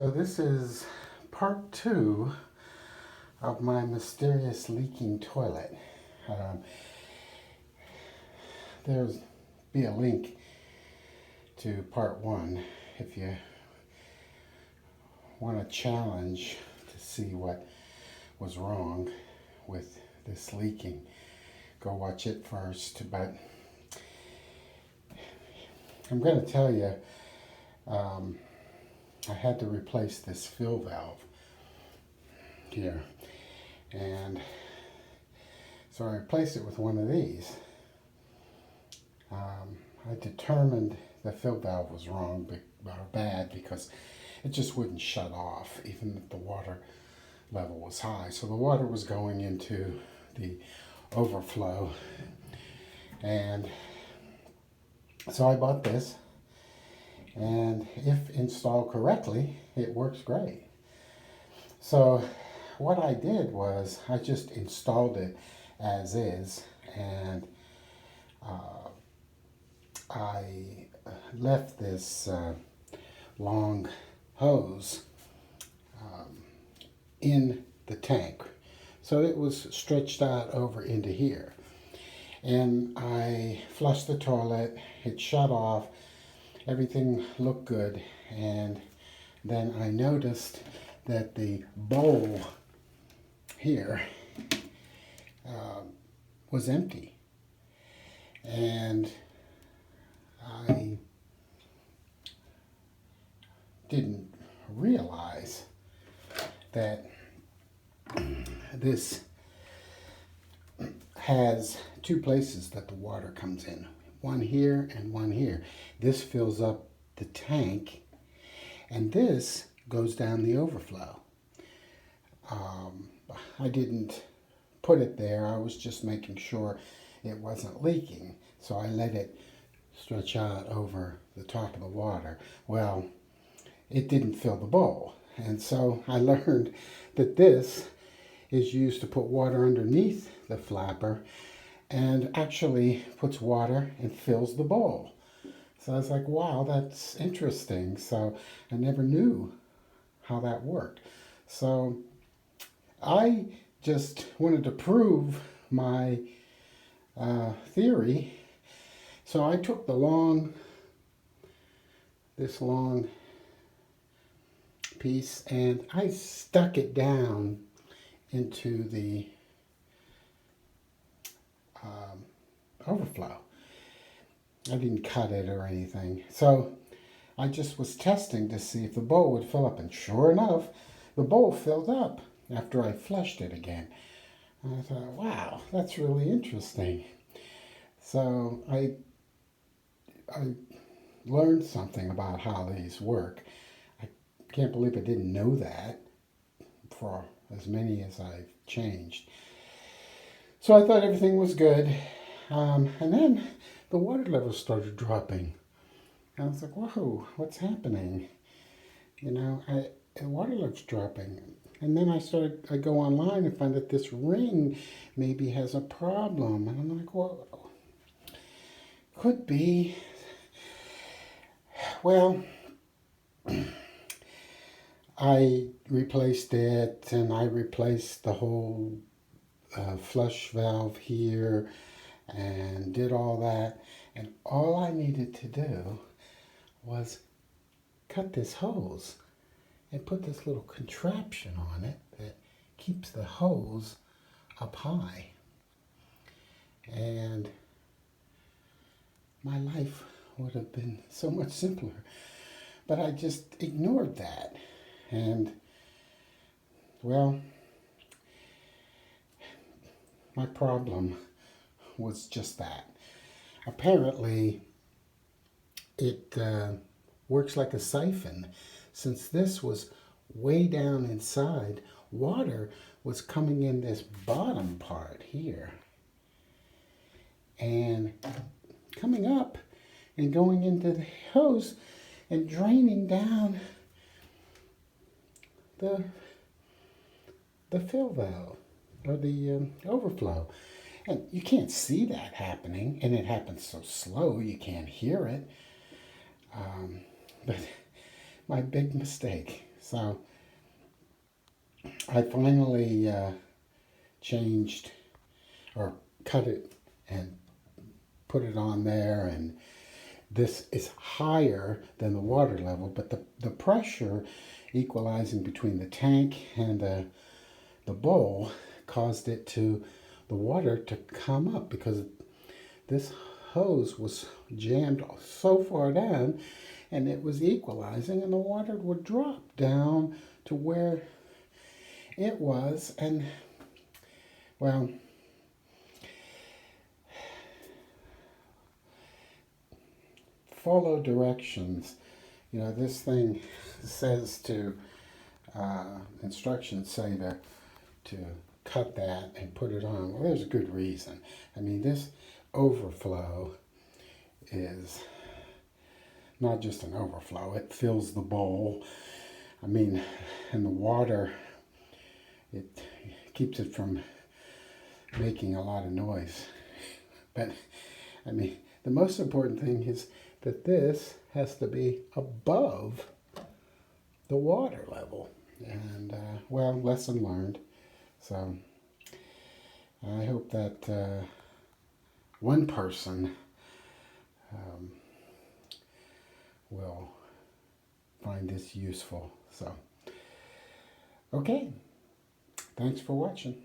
So this is part 2 of my mysterious leaking toilet. There's be a link to part 1 if you want a challenge to see what was wrong with this leaking. Go watch it first, but I'm going to tell you I had to replace this fill valve here, and so I replaced it with one of these. I determined the fill valve was wrong or bad because it just wouldn't shut off even if the water level was high. So the water was going into the overflow, and so I bought this, and if installed correctly, it works great. So what I did was I just installed it as is, and I left this long hose in the tank. So it was stretched out over into here. And I flushed the toilet, it shut off, everything looked good, and then I noticed that the bowl here was empty. And I didn't realize that this has two places that the water comes in. One here and one here. This fills up the tank, and this goes down the overflow. I didn't put it there. I was just making sure it wasn't leaking. So I let it stretch out over the top of the water. Well, it didn't fill the bowl. And so I learned that this is used to put water underneath the flapper and actually puts water and fills the bowl. So I was like, wow, that's interesting. So I never knew how that worked. So I just wanted to prove my theory. So I took this long piece, and I stuck it down into the overflow. I didn't cut it or anything. So I just was testing to see if the bowl would fill up, and sure enough, the bowl filled up after I flushed it again. And I thought, wow, that's really interesting. So I learned something about how these work. I can't believe I didn't know that for as many as I've changed. So I thought everything was good. And then the water level started dropping. And I was like, whoa, what's happening? The water level's dropping. And then I go online and find that this ring maybe has a problem. And I'm like, well, could be. Well, I replaced it, and I replaced the whole flush valve here and did all that. And all I needed to do was cut this hose and put this little contraption on it that keeps the hose up high. And my life would have been so much simpler. But I just ignored that. And, well, my problem was just that. Apparently, it works like a siphon. Since this was way down inside, water was coming in this bottom part here and coming up and going into the hose and draining down the fill valve or the overflow. And you can't see that happening, and it happens so slow you can't hear it. But my big mistake. So I finally changed or cut it and put it on there, and this is higher than the water level, but the pressure equalizing between the tank and the bowl caused it to, the water to come up, because this hose was jammed so far down, and it was equalizing, and the water would drop down to where it was. And well, follow directions. You know, this thing says to, instructions say to cut that and put it on. Well, there's a good reason. I mean, this overflow is not just an overflow, it fills the bowl. I mean, and the water, it keeps it from making a lot of noise. But, I mean, the most important thing is that this has to be above the water level. And, well, lesson learned. So, I hope that one person will find this useful. So, okay. Thanks for watching.